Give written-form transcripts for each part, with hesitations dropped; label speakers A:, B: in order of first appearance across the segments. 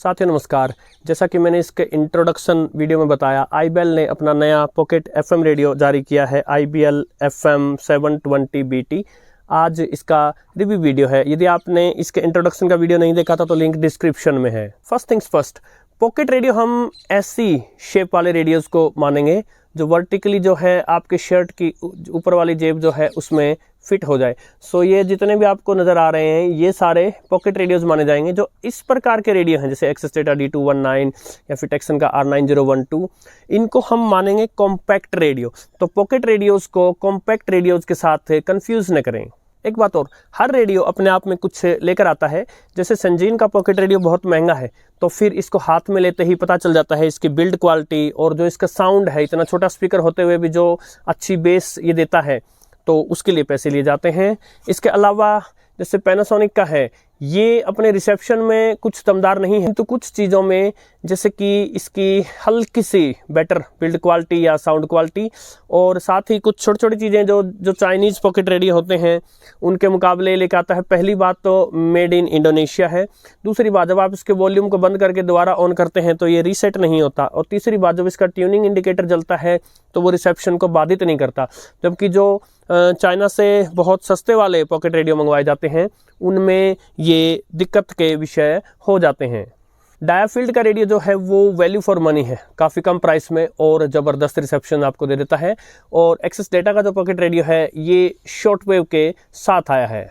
A: साथियों नमस्कार। जैसा कि मैंने इसके इंट्रोडक्शन वीडियो में बताया, IBL ने अपना नया पॉकेट FM रेडियो जारी किया है, IBL FM 720BT। आज इसका रिव्यू वीडियो है। यदि आपने इसके इंट्रोडक्शन का वीडियो नहीं देखा था तो लिंक डिस्क्रिप्शन में है। First things first, pocket radio हम ऐसी शेप वाले रेडियोस को मानेंगे जो वर्टिकली जो है आपके शर्ट की ऊपर वाली जेब जो है उसमें फिट हो जाए। सो ये जितने भी आपको नज़र आ रहे हैं ये सारे पॉकेट रेडियोस माने जाएंगे जो इस प्रकार के रेडियो हैं, जैसे एक्सेस डेटा D219 या फिर टेक्सन का R9012। इनको हम मानेंगे कॉम्पैक्ट रेडियो। तो पॉकेट रेडियोस को कॉम्पैक्ट रेडियोस के साथ कंफ्यूज न करें। एक बात और, हर रेडियो अपने आप में कुछ लेकर आता है। जैसे संजीन का पॉकेट रेडियो बहुत महंगा है, तो फिर इसको हाथ में लेते ही पता चल जाता है इसकी बिल्ड क्वालिटी और जो इसका साउंड है, इतना छोटा स्पीकर होते हुए भी जो अच्छी बेस ये देता है, तो उसके लिए पैसे लिए जाते हैं। इसके अलावा जैसे पैनासोनिक का है, ये अपने रिसेप्शन में कुछ दमदार नहीं है, तो कुछ चीज़ों में जैसे कि इसकी हल्की सी बेटर बिल्ड क्वालिटी या साउंड क्वालिटी, और साथ ही कुछ छोटी छोटी चीज़ें जो चाइनीज़ पॉकेट रेडियो होते हैं उनके मुकाबले लेकर आता है। पहली बात तो मेड इन इंडोनेशिया है। दूसरी बात, जब आप इसके वॉल्यूम को बंद करके दोबारा ऑन करते हैं तो ये रीसेट नहीं होता। और तीसरी बात, जब इसका ट्यूनिंग इंडिकेटर जलता है तो वो रिसेप्शन को बाधित नहीं करता। जबकि जो चाइना से बहुत सस्ते वाले पॉकेट रेडियो मंगवाए जाते हैं उनमें ये दिक्कत के विषय हो जाते हैं। डायाफील्ड का रेडियो जो है वो वैल्यू फॉर मनी है, काफ़ी कम प्राइस में और ज़बरदस्त रिसेप्शन आपको दे देता है। और एक्सेस डेटा का जो पॉकेट रेडियो है ये शॉर्ट वेव के साथ आया है।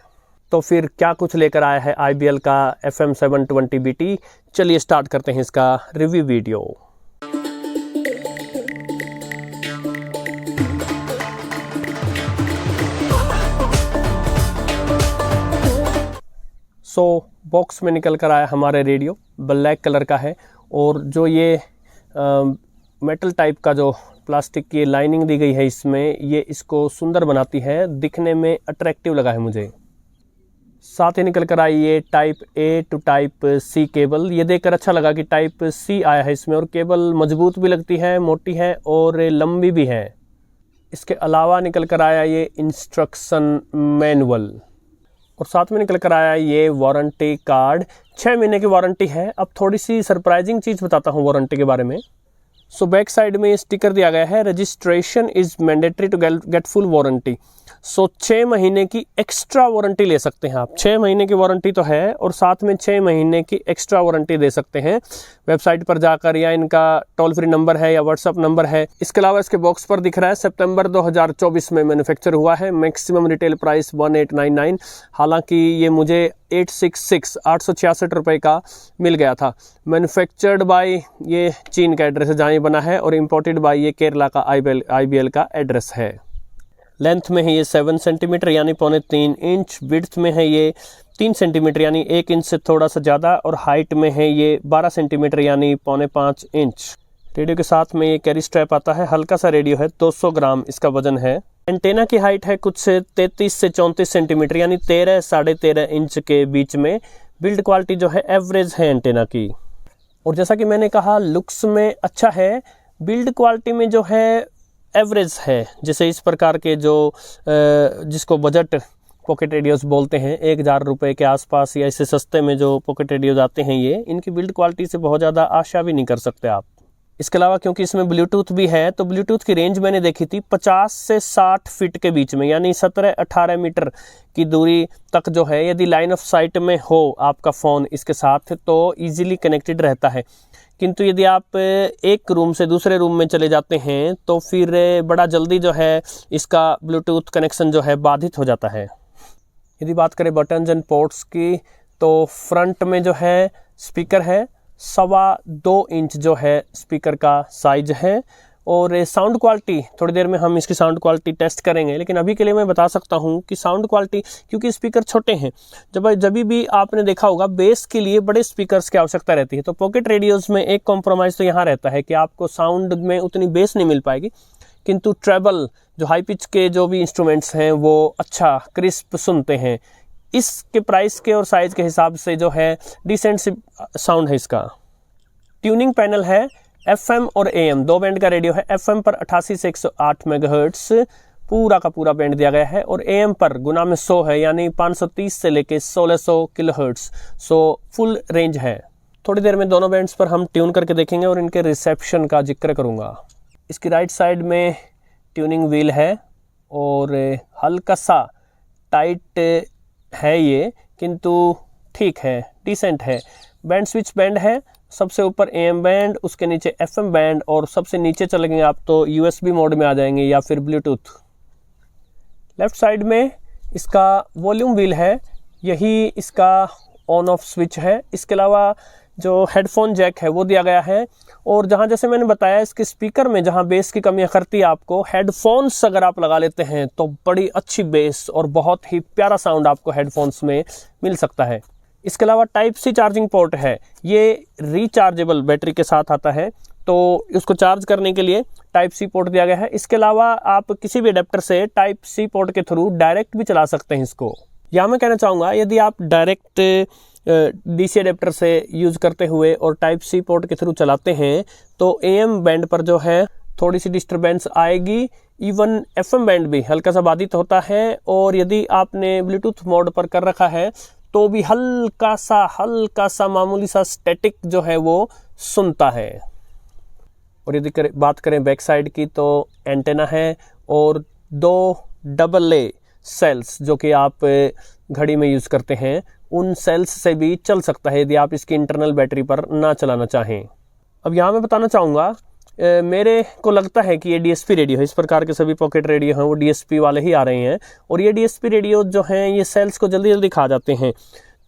A: तो फिर क्या कुछ लेकर आया है IBL का FM 720BT, चलिए स्टार्ट करते हैं इसका रिव्यू वीडियो। बॉक्स में निकल कर आया हमारे रेडियो, ब्लैक कलर का है। और जो ये मेटल टाइप का जो प्लास्टिक की लाइनिंग दी गई है इसमें, ये इसको सुंदर बनाती है, दिखने में अट्रैक्टिव लगा है मुझे। साथ ही निकल कर आई ये type A to type C cable. ये देखकर अच्छा लगा कि टाइप C आया है इसमें, और केबल मजबूत भी लगती है, मोटी है और लंबी भी है। इसके अलावा निकल कर आया ये इंस्ट्रक्शन मैनुअल, और साथ में निकल कर आया ये वारंटी कार्ड। 6 महीने की वारंटी है। अब थोड़ी सी सरप्राइजिंग चीज़ बताता हूँ वारंटी के बारे में। बैक साइड में ये स्टिकर दिया गया है, registration is mandatory to get full warranty. 6 महीने की एक्स्ट्रा वारंटी ले सकते हैं आप। 6 महीने की वारंटी तो है और साथ में 6 महीने की एक्स्ट्रा वारंटी दे सकते हैं वेबसाइट पर जाकर, या इनका टोल फ्री नंबर है या व्हाट्सअप नंबर है। इसके अलावा इसके बॉक्स पर दिख रहा है सितंबर 2024 में मैन्युफैक्चर हुआ है। Maximum retail price 1899। हालांकि ये मुझे 866 रुपये का मिल गया था। मैन्युफैक्चर्ड बाय ये चीन का एड्रेस है जहाँ ये बना है, और इम्पोर्टेड बाय ये केरला का IBL का एड्रेस है। लेंथ में है ये 7 सेंटीमीटर यानी 3.25 इंच। विड्थ में है ये 3 सेंटीमीटर यानी 1 इंच से थोड़ा सा ज़्यादा, और हाइट में है ये 12 सेंटीमीटर यानी 4.25 इंच। रेडियो के साथ में ये कैरी स्ट्रैप आता है। हल्का सा रेडियो है, 200 ग्राम इसका वजन है। एंटेना की हाइट है कुछ 33 से 34 सेंटीमीटर यानी 13 साढ़े 13 इंच के बीच में। बिल्ड क्वालिटी जो है एवरेज है एंटेना की। और जैसा कि मैंने कहा, लुक्स में अच्छा है, बिल्ड क्वालिटी में जो है एवरेज है। जैसे इस प्रकार के जो जिसको बजट पॉकेट रेडियोस बोलते हैं, 1000 रुपये के आसपास या इससे सस्ते में जो पॉकेट रेडियोस आते हैं, ये इनकी बिल्ड क्वालिटी से बहुत ज़्यादा आशा भी नहीं कर सकते आप। इसके अलावा क्योंकि इसमें ब्लूटूथ भी है, तो ब्लूटूथ की रेंज मैंने देखी थी 50 से 60 फीट के बीच में, यानी 17-18 मीटर की दूरी तक जो है, यदि लाइन ऑफ साइट में हो आपका फ़ोन इसके साथ तो ईजिली कनेक्टेड रहता है। किंतु यदि आप एक रूम से दूसरे रूम में चले जाते हैं तो फिर बड़ा जल्दी जो है इसका ब्लूटूथ कनेक्शन जो है बाधित हो जाता है। यदि बात करें बटन्स एंड पोर्ट्स की, तो फ्रंट में जो है स्पीकर है, 2.25 इंच जो है स्पीकर का साइज है। और साउंड क्वालिटी, थोड़ी देर में हम इसकी साउंड क्वालिटी टेस्ट करेंगे, लेकिन अभी के लिए मैं बता सकता हूं कि साउंड क्वालिटी, क्योंकि स्पीकर छोटे हैं, जब भी आपने देखा होगा बेस के लिए बड़े स्पीकर्स की आवश्यकता रहती है। तो पॉकेट रेडियोस में एक कॉम्प्रोमाइज़ तो यहाँ रहता है कि आपको साउंड में उतनी बेस नहीं मिल पाएगी, किंतु ट्रेबल जो हाई पिच के जो भी इंस्ट्रूमेंट्स हैं वो अच्छा क्रिस्प सुनते हैं। इसके प्राइस के और साइज़ के हिसाब से जो है डिसेंट साउंड है इसका। ट्यूनिंग पैनल है, FM और AM 2 बैंड का रेडियो है। FM पर 88 से 108 मेगाहर्ट्ज पूरा का पूरा बैंड दिया गया है, और AM पर गुना में 100 है यानी 530 से लेके 1600 किलोहर्ट्ज। फुल रेंज है। थोड़ी देर में दोनों बैंड्स पर हम ट्यून करके देखेंगे और इनके रिसेप्शन का जिक्र करूँगा। इसकी राइट साइड में ट्यूनिंग व्हील है और हल्का सा टाइट है ये, किंतु ठीक है, डिसेंट है। बैंड स्विच बैंड है, सबसे ऊपर AM बैंड, उसके नीचे FM बैंड और सबसे नीचे चलेंगे आप तो USB मोड में आ जाएंगे या फिर ब्लूटूथ। लेफ्ट साइड में इसका वॉल्यूम व्हील है, यही इसका ऑन ऑफ स्विच है। इसके अलावा जो हेडफोन जैक है वो दिया गया है और जहाँ जैसे मैंने बताया इसके स्पीकर में जहाँ बेस की कमी करती है आपको, हेडफोन्स अगर आप लगा लेते हैं तो बड़ी अच्छी बेस और बहुत ही प्यारा साउंड आपको हेडफोन्स में मिल सकता है। इसके अलावा टाइप सी चार्जिंग पोर्ट है, ये रिचार्जेबल बैटरी के साथ आता है तो उसको चार्ज करने के लिए टाइप सी पोर्ट दिया गया है। इसके अलावा आप किसी भी अडेप्टर से टाइप सी पोर्ट के थ्रू डायरेक्ट भी चला सकते हैं इसको। यहाँ मैं कहना चाहूँगा यदि आप डायरेक्ट DC अडेप्टर से यूज़ करते हुए और टाइप सी पोर्ट के थ्रू चलाते हैं तो AM बैंड पर जो है थोड़ी सी डिस्टरबेंस आएगी, इवन FM बैंड भी हल्का सा बाधित होता है और यदि आपने ब्लूटूथ मोड पर कर रखा है तो भी हल्का सा मामूली सा स्टैटिक जो है वो सुनता है। और यदि बात करें बैक साइड की तो एंटेना है और 2 AA सेल्स जो कि आप घड़ी में यूज़ करते हैं, उन सेल्स से भी चल सकता है यदि आप इसकी इंटरनल बैटरी पर ना चलाना चाहें। अब यहाँ मैं बताना चाहूँगा, मेरे को लगता है कि ये DSP रेडियो है। इस प्रकार के सभी पॉकेट रेडियो हैं वो DSP वाले ही आ रहे हैं और ये DSP रेडियो जो हैं ये सेल्स को जल्दी जल्दी खा जाते हैं।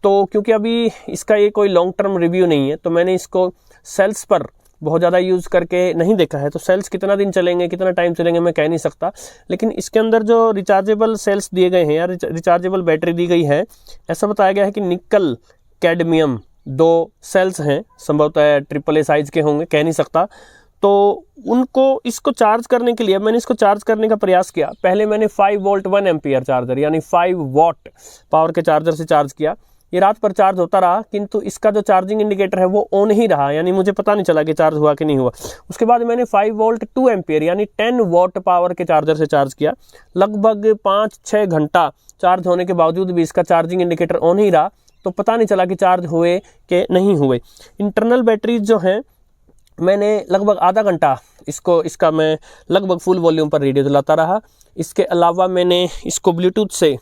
A: तो क्योंकि अभी इसका ये कोई लॉन्ग टर्म रिव्यू नहीं है तो मैंने इसको सेल्स पर बहुत ज़्यादा यूज़ करके नहीं देखा है, तो सेल्स कितना दिन चलेंगे कितना टाइम चलेंगे मैं कह नहीं सकता। लेकिन इसके अंदर जो रिचार्जेबल सेल्स दिए गए हैं या रिचार्जेबल बैटरी दी गई है, ऐसा बताया गया है कि निकल कैडमियम 2 सेल्स हैं, संभवतः AAA साइज के होंगे, कह नहीं सकता। तो उनको इसको चार्ज करने के लिए मैंने इसको चार्ज करने का प्रयास किया। पहले मैंने 5 वोल्ट 1 एम्पियर चार्जर यानी 5 वॉट पावर के चार्जर से चार्ज किया। ये रात पर चार्ज होता रहा किंतु इसका जो चार्जिंग इंडिकेटर है वो ऑन ही रहा, यानी मुझे पता नहीं चला कि चार्ज हुआ कि नहीं हुआ। उसके बाद मैंने 5 वोल्ट 2 एम्पियर यानी 10 वॉट पावर के चार्जर से चार्ज किया। लगभग 5-6 घंटा चार्ज होने के बावजूद भी इसका चार्जिंग इंडिकेटर ऑन ही रहा, तो पता नहीं चला कि चार्ज हुए कि नहीं हुए। इंटरनल बैटरीज जो हैं मैंने लगभग आधा घंटा इसका मैं लगभग फुल वॉल्यूम पर रेडियो चलाता रहा। इसके अलावा मैंने इसको ब्लूटूथ से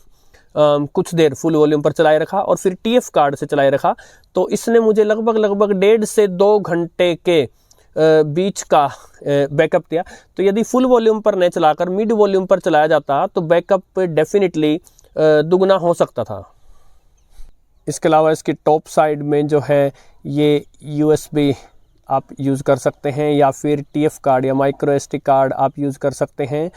A: कुछ देर फुल वॉल्यूम पर चलाए रखा और फिर TF कार्ड से चलाए रखा, तो इसने मुझे लगभग 1.5 से 2 घंटे के बीच का बैकअप दिया। तो यदि फुल वॉल्यूम पर नहीं चलाकर मिड वॉल्यूम पर चलाया जाता तो बैकअप डेफिनेटली दुगना हो सकता था। इसके अलावा इसकी टॉप साइड में जो है ये USB आप यूज़ कर सकते हैं या फिर TF कार्ड या माइक्रो SD कार्ड आप यूज़ कर सकते हैं।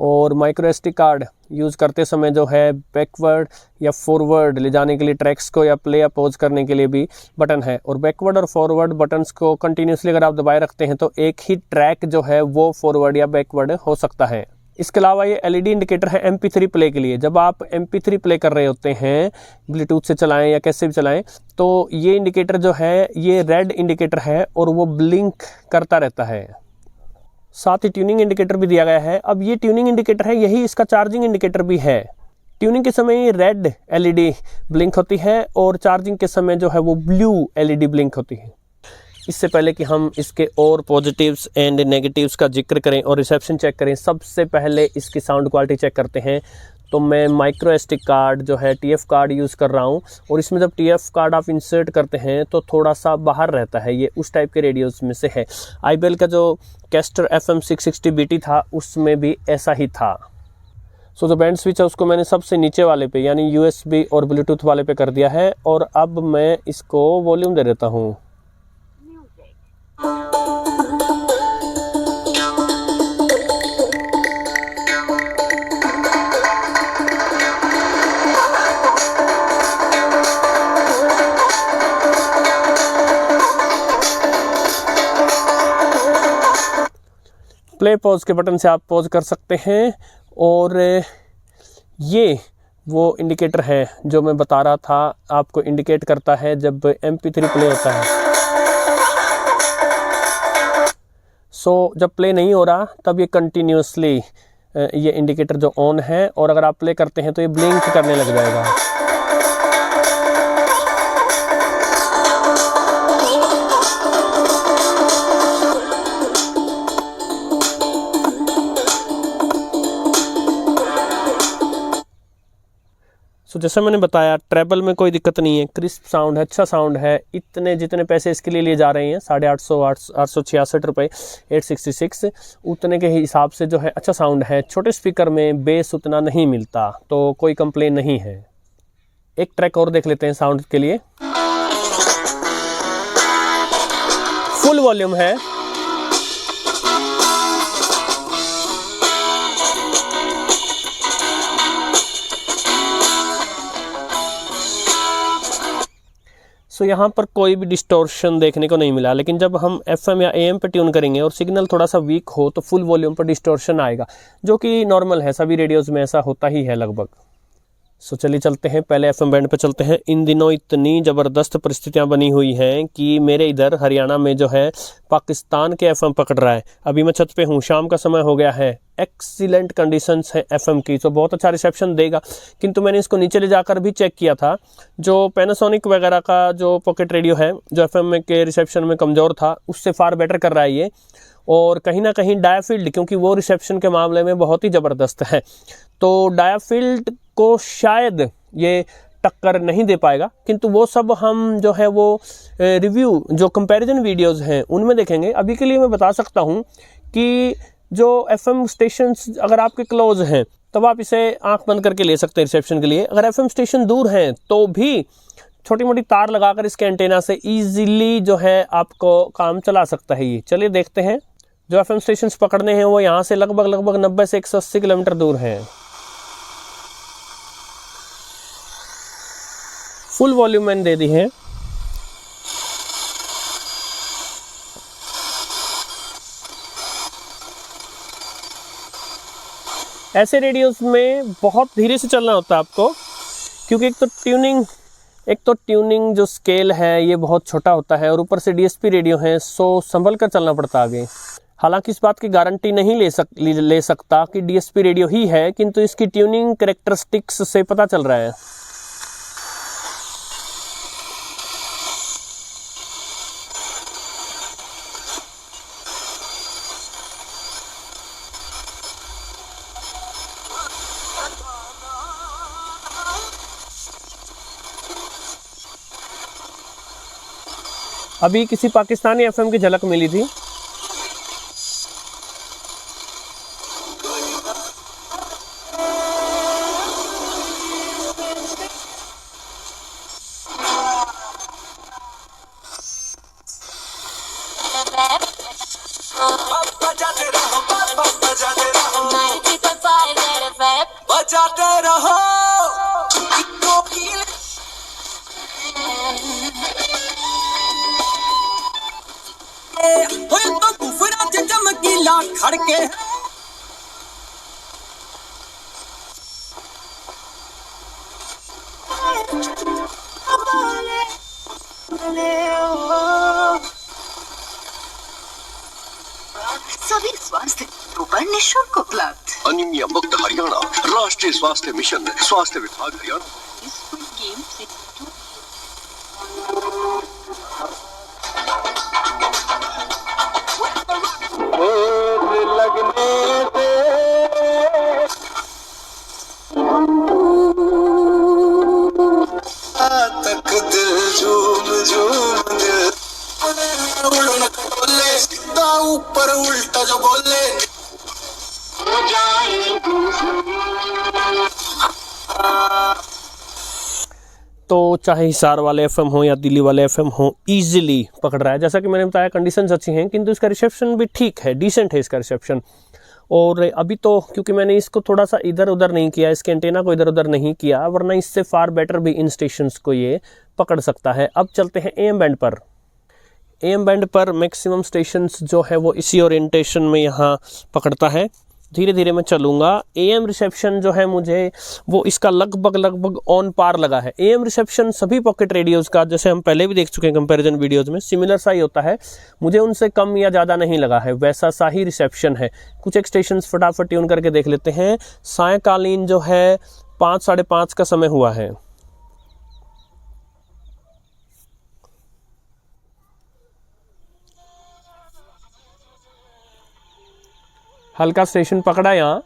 A: और माइक्रो SD कार्ड यूज़ करते समय जो है बैकवर्ड या फॉरवर्ड ले जाने के लिए ट्रैक्स को या प्ले या पॉज करने के लिए भी बटन है, और बैकवर्ड और फॉरवर्ड बटन्स को कंटिन्यूसली अगर आप दबाए रखते हैं तो एक ही ट्रैक जो है वो फॉरवर्ड या बैकवर्ड हो सकता है। इसके अलावा ये LED इंडिकेटर है MP3 प्ले के लिए। जब आप MP3 प्ले कर रहे होते हैं ब्लूटूथ से चलाएं या कैसे भी चलाएं तो ये इंडिकेटर जो है ये रेड इंडिकेटर है और वो ब्लिंक करता रहता है। साथ ही ट्यूनिंग इंडिकेटर भी दिया गया है। अब ये ट्यूनिंग इंडिकेटर है, यही इसका चार्जिंग इंडिकेटर भी है। ट्यूनिंग के समय रेड LED ब्लिंक होती है और चार्जिंग के समय जो है वो ब्लू LED ब्लिंक होती है। इससे पहले कि हम इसके और पॉजिटिव्स एंड नेगेटिव्स का जिक्र करें और रिसेप्शन चेक करें, सबसे पहले इसकी साउंड क्वालिटी चेक करते हैं। तो मैं माइक्रो SD कार्ड जो है TF कार्ड यूज़ कर रहा हूँ और इसमें जब TF कार्ड आप इंसर्ट करते हैं तो थोड़ा सा बाहर रहता है, ये उस टाइप के रेडियोस में से है। IBL का जो कैस्टर FM 660 BT था उसमें भी ऐसा ही था। सो जो बैंड स्विच है उसको मैंने सबसे नीचे वाले पे यानी USB और ब्लूटूथ वाले पे कर दिया है और अब मैं इसको वॉल्यूम दे देता हूँ। प्ले पॉज के बटन से आप पॉज कर सकते हैं और ये वो इंडिकेटर है जो मैं बता रहा था, आपको इंडिकेट करता है जब MP3 प्ले होता है। सो जब प्ले नहीं हो रहा तब ये कंटिन्यूसली ये इंडिकेटर जो ऑन है और अगर आप प्ले करते हैं तो ये ब्लिंक करने लग जाएगा। जैसे मैंने बताया ट्रैवल में कोई दिक्कत नहीं है, क्रिस्प साउंड है, अच्छा साउंड है। इतने जितने पैसे इसके लिए जा रहे हैं 866 रुपये 866, उतने के हिसाब से जो है अच्छा साउंड है। छोटे स्पीकर में बेस उतना नहीं मिलता, तो कोई कंप्लेन नहीं है। एक ट्रैक और देख लेते हैं साउंड के लिए। फुल वॉल्यूम है। सो यहाँ पर कोई भी डिस्टॉर्शन देखने को नहीं मिला, लेकिन जब हम FM या AM पे ट्यून करेंगे और सिग्नल थोड़ा सा वीक हो तो फुल वॉल्यूम पर डिस्टॉर्शन आएगा, जो कि नॉर्मल है, सभी रेडियोज़ में ऐसा होता ही है लगभग। सो चलिए चलते हैं, पहले FM बैंड पे चलते हैं। इन दिनों इतनी ज़बरदस्त परिस्थितियां बनी हुई हैं कि मेरे इधर हरियाणा में जो है पाकिस्तान के FM पकड़ रहा है। अभी मैं छत पे हूँ, शाम का समय हो गया है, एक्सीलेंट कंडीशंस है FM की, तो बहुत अच्छा रिसेप्शन देगा। किंतु मैंने इसको नीचे ले जाकर भी चेक किया था, जो पैनासोनिक वगैरह का जो पॉकेट रेडियो है जो FM के रिसेप्शन में कमज़ोर था, उससे फार बेटर कर रहा है ये। और कहीं ना कहीं डायाफील्ड, क्योंकि वो रिसेप्शन के मामले में बहुत ही ज़बरदस्त है, तो डायाफील्ड को शायद ये टक्कर नहीं दे पाएगा। किंतु वो सब हम जो है वो रिव्यू, जो कंपैरिजन वीडियोस हैं उनमें देखेंगे। अभी के लिए मैं बता सकता हूँ कि जो FM स्टेशंस अगर आपके क्लोज हैं तब आप इसे आंख बंद करके ले सकते हैं रिसेप्शन के लिए। अगर FM स्टेशन दूर हैं तो भी छोटी मोटी तार लगाकर इसके एंटेना से ईजिली जो है आपको काम चला सकता है ये। चलिए देखते हैं। जो FM स्टेशंस पकड़ने हैं वो यहाँ से लगभग 90 से 180 किलोमीटर दूर हैं। फुल वॉल्यूम मैंने दे दी है। ऐसे रेडियोस में बहुत धीरे से चलना होता है आपको, क्योंकि एक तो ट्यूनिंग जो स्केल है ये बहुत छोटा होता है, और ऊपर से DSP रेडियो है, सो संभल कर चलना पड़ता है आगे। हालांकि इस बात की गारंटी नहीं ले सकता कि DSP रेडियो ही है, किंतु इसकी ट्यूनिंग कैरेक्टरिस्टिक्स से पता चल रहा है। अभी किसी पाकिस्तानी FM की झलक मिली थी।
B: बजाते रहो तो कुफरा चमकीला खड़के।
C: सभी स्वास्थ्य ऊपर निःशुल्क उपलब्ध।
D: अनीमिया मुक्त हरियाणा, राष्ट्रीय स्वास्थ्य मिशन, स्वास्थ्य विभाग हरियाणा।
B: तक दिल झूम झूम दिल ऊपर उल्टा जो बोले
A: तो चाहे हिसार वाले FM हो या दिल्ली वाले FM हो, इजीली पकड़ रहा है। जैसा कि मैंने बताया कंडीशंस अच्छी हैं, किंतु इसका रिसेप्शन भी ठीक है, डिसेंट है इसका रिसेप्शन। और अभी तो क्योंकि मैंने इसको थोड़ा सा इधर उधर नहीं किया, इसके एंटेना को इधर उधर नहीं किया, वरना इससे फार बेटर भी इन स्टेशंस को ये पकड़ सकता है। अब चलते हैं AM बैंड पर। AM बैंड पर मैक्सिमम स्टेशंस जो है वो इसी ओरिएंटेशन में यहाँ पकड़ता है। धीरे धीरे मैं चलूँगा। AM रिसेप्शन जो है मुझे वो इसका लगभग ऑन पार लगा है। AM रिसेप्शन सभी पॉकेट रेडियोज़ का, जैसे हम पहले भी देख चुके हैं कंपैरिजन वीडियोज़ में, सिमिलर सा ही होता है। मुझे उनसे कम या ज़्यादा नहीं लगा है, वैसा सा ही रिसेप्शन है। कुछ एक स्टेशंस फटाफट ट्यून करके देख लेते हैं। सायंकालीन जो है 5 साढ़े 5 का समय हुआ है। हल्का स्टेशन पकड़ा यहाँ।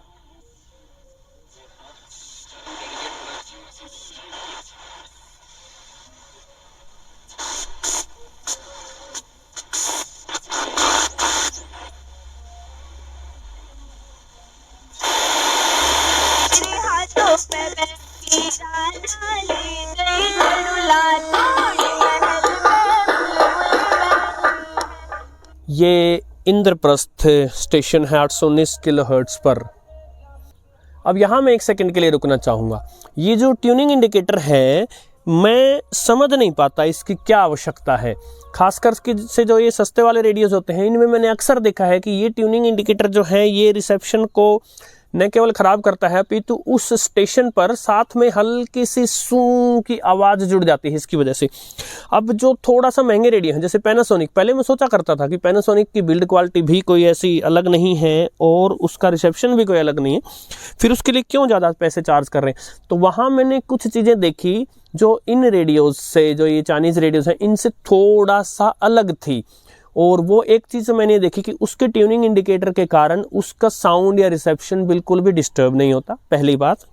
A: ये इंद्रप्रस्थ स्टेशन है 819 किलोहर्ट्ज़ पर। अब यहाँ मैं एक सेकंड के लिए रुकना चाहूँगा। ये जो ट्यूनिंग इंडिकेटर है मैं समझ नहीं पाता इसकी क्या आवश्यकता है। खासकर से जो ये सस्ते वाले रेडियोज़ होते हैं इनमें मैंने अक्सर देखा है कि ये ट्यूनिंग इंडिकेटर जो है ये रिसेप्शन को न केवल ख़राब करता है अपितु उस स्टेशन पर साथ में हल्की सी सू की आवाज़ जुड़ जाती है इसकी वजह से। अब जो थोड़ा सा महंगे रेडियो हैं जैसे पैनासोनिक, पहले मैं सोचा करता था कि पैनासोनिक की बिल्ड क्वालिटी भी कोई ऐसी अलग नहीं है और उसका रिसेप्शन भी कोई अलग नहीं है, फिर उसके लिए क्यों ज़्यादा पैसे चार्ज कर रहे हैं। तो वहाँ मैंने कुछ चीज़ें देखी जो इन रेडियोज़ से, जो ये चाइनीज़ रेडियोज़ हैं इनसे थोड़ा सा अलग थी। और वो एक चीज़ मैंने देखी कि उसके ट्यूनिंग इंडिकेटर के कारण उसका साउंड या रिसेप्शन बिल्कुल भी डिस्टर्ब नहीं होता, पहली बात।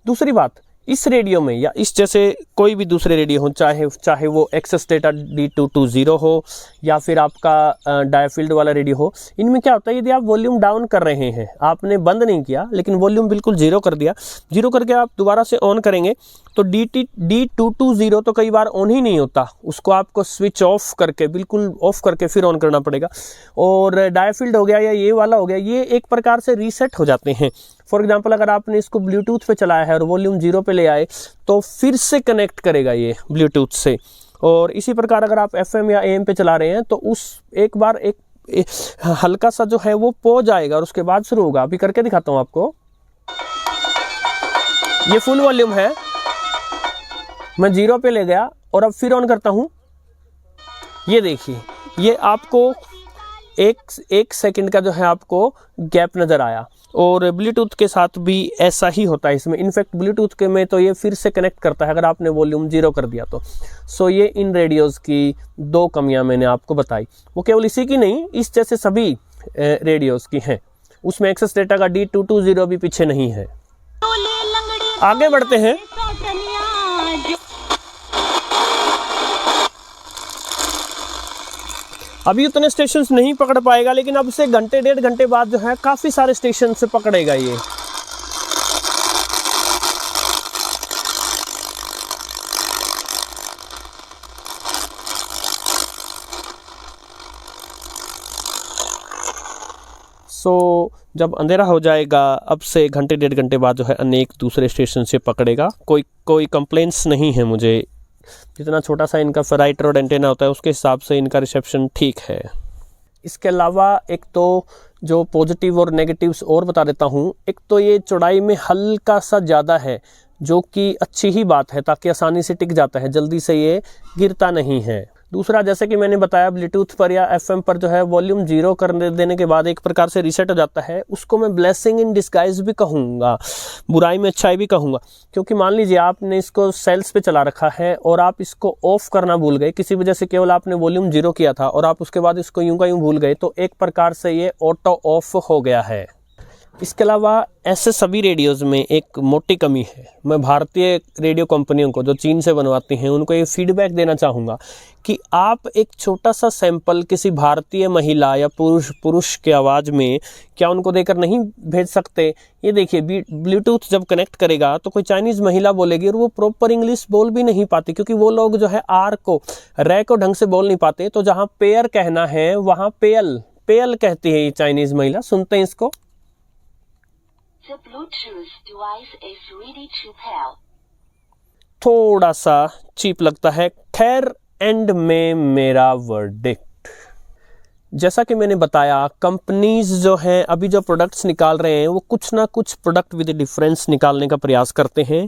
A: दूसरी बात, इस रेडियो में या इस जैसे कोई भी दूसरे रेडियो हो, चाहे वो एक्सेस डेटा D220 हो या फिर आपका डायफील्ड वाला रेडियो हो, इनमें क्या होता है यदि आप वॉल्यूम डाउन कर रहे हैं, आपने बंद नहीं किया लेकिन वॉल्यूम बिल्कुल ज़ीरो कर दिया, ज़ीरो करके आप दोबारा से ऑन करेंगे तो D220 तो कई बार ऑन ही नहीं होता, उसको आपको स्विच ऑफ करके, बिल्कुल ऑफ करके फिर ऑन करना पड़ेगा। और डायफील्ड हो गया या ये वाला हो गया, ये एक प्रकार से रीसेट हो जाते हैं। फॉर एग्जाम्पल अगर आपने इसको ब्लूटूथ पे चलाया है और वॉल्यूम 0 पे ले आए तो फिर से कनेक्ट करेगा ये ब्लूटूथ से। और इसी प्रकार अगर आप FM या AM पे चला रहे हैं तो उस एक बार एक हल्का सा जो है वो पॉज आएगा और उसके बाद शुरू होगा। अभी करके दिखाता हूँ आपको। ये फुल वॉल्यूम है, मैं 0 पे ले गया और अब फिर ऑन करता हूँ। ये देखिए, ये आपको एक सेकंड का जो है आपको गैप नज़र आया। और ब्लूटूथ के साथ भी ऐसा ही होता है इसमें। इनफैक्ट ब्लूटूथ के में तो ये फिर से कनेक्ट करता है अगर आपने वॉल्यूम 0 कर दिया तो। सो ये इन रेडियोज़ की 2 कमियां मैंने आपको बताई। वो केवल इसी की नहीं, इस जैसे सभी रेडियोज़ की हैं। उसमें एक्सेस डेटा का D220 भी पीछे नहीं है। आगे बढ़ते हैं। अभी उतने स्टेशन नहीं पकड़ पाएगा लेकिन अब से घंटे 1.5 घंटे बाद जो है काफ़ी सारे स्टेशन से पकड़ेगा ये। जब अंधेरा हो जाएगा अब से घंटे 1.5 घंटे बाद जो है अनेक दूसरे स्टेशन से पकड़ेगा। कोई कंप्लेंट्स नहीं है मुझे। जितना छोटा सा इनका फेराइटर और एंटेना होता है उसके हिसाब से इनका रिसेप्शन ठीक है। इसके अलावा एक तो जो पॉजिटिव और नेगेटिव्स और बता देता हूँ। एक तो ये चौड़ाई में हल्का सा ज़्यादा है जो कि अच्छी ही बात है ताकि आसानी से टिक जाता है, जल्दी से ये गिरता नहीं है। दूसरा, जैसे कि मैंने बताया ब्लूटूथ पर या FM पर जो है वॉल्यूम 0 कर देने के बाद एक प्रकार से रीसेट हो जाता है। उसको मैं ब्लेसिंग इन डिस्गाइज भी कहूँगा, बुराई में अच्छाई भी कहूँगा। क्योंकि मान लीजिए आपने इसको सेल्स पे चला रखा है और आप इसको ऑफ करना भूल गए, किसी वजह से केवल आपने वॉल्यूम 0 किया था और आप उसके बाद इसको यूं का यूं भूल गए, तो एक प्रकार से ये ऑटो ऑफ हो गया है। इसके अलावा ऐसे सभी रेडियोज़ में एक मोटी कमी है। मैं भारतीय रेडियो कंपनियों को जो चीन से बनवाती हैं उनको ये फीडबैक देना चाहूँगा कि आप एक छोटा सा सैंपल किसी भारतीय महिला या पुरुष के आवाज़ में क्या उनको देकर नहीं भेज सकते। ये देखिए, ब्लूटूथ जब कनेक्ट करेगा तो कोई चाइनीज़ महिला बोलेगी और वो प्रॉपर इंग्लिश बोल भी नहीं पाती क्योंकि वो लोग जो है रै को ढंग से बोल नहीं पाते। तो जहाँ पेयर कहना है वहाँ पेयल कहती है ये चाइनीज़ महिला। सुनते हैं इसको।
C: The Bluetooth device is ready to pair.
A: थोड़ा सा चीप लगता है। खैर, एंड में मेरा वर्डिक्ट, जैसा कि मैंने बताया, कंपनीज जो हैं अभी जो प्रोडक्ट्स निकाल रहे हैं वो कुछ ना कुछ प्रोडक्ट विद डिफरेंस निकालने का प्रयास करते हैं।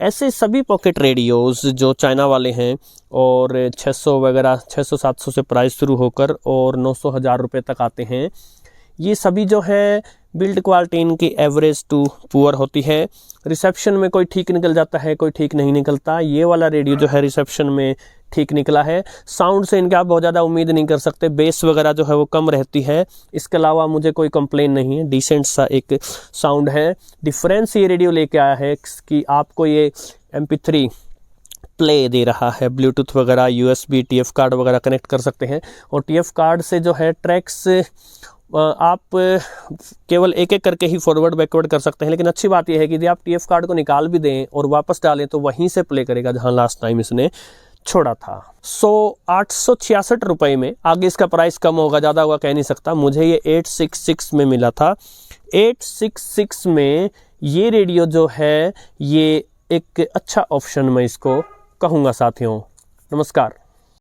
A: ऐसे सभी पॉकेट रेडियोज़ जो चाइना वाले हैं और 600 वगैरह 600-700 से प्राइस शुरू होकर और 900-1000 रुपये तक आते हैं, ये सभी जो है बिल्ड क्वालिटी इनकी एवरेज टू पुअर होती है। रिसेप्शन में कोई ठीक निकल जाता है, कोई ठीक नहीं निकलता। ये वाला रेडियो जो है रिसेप्शन में ठीक निकला है। साउंड से इनके आप बहुत ज़्यादा उम्मीद नहीं कर सकते, बेस वगैरह जो है वो कम रहती है। इसके अलावा मुझे कोई कंप्लेन नहीं है, डिसेंट सा एक साउंड है। डिफरेंस ये रेडियो लेके आया है कि आपको ये MP3 प्ले दे रहा है, ब्लूटूथ वगैरह, USB TF कार्ड वगैरह कनेक्ट कर सकते हैं। और TF कार्ड से जो है ट्रैक्स आप केवल एक एक करके ही फॉरवर्ड बैकवर्ड कर सकते हैं। लेकिन अच्छी बात यह है कि यदि आप TF कार्ड को निकाल भी दें और वापस डालें तो वहीं से प्ले करेगा जहां लास्ट टाइम इसने छोड़ा था। 866 रुपए में, आगे इसका प्राइस कम होगा ज़्यादा होगा कह नहीं सकता, मुझे ये 866 में मिला था। 866 में ये रेडियो जो है ये एक अच्छा ऑप्शन मैं इसको कहूँगा साथियों। नमस्कार।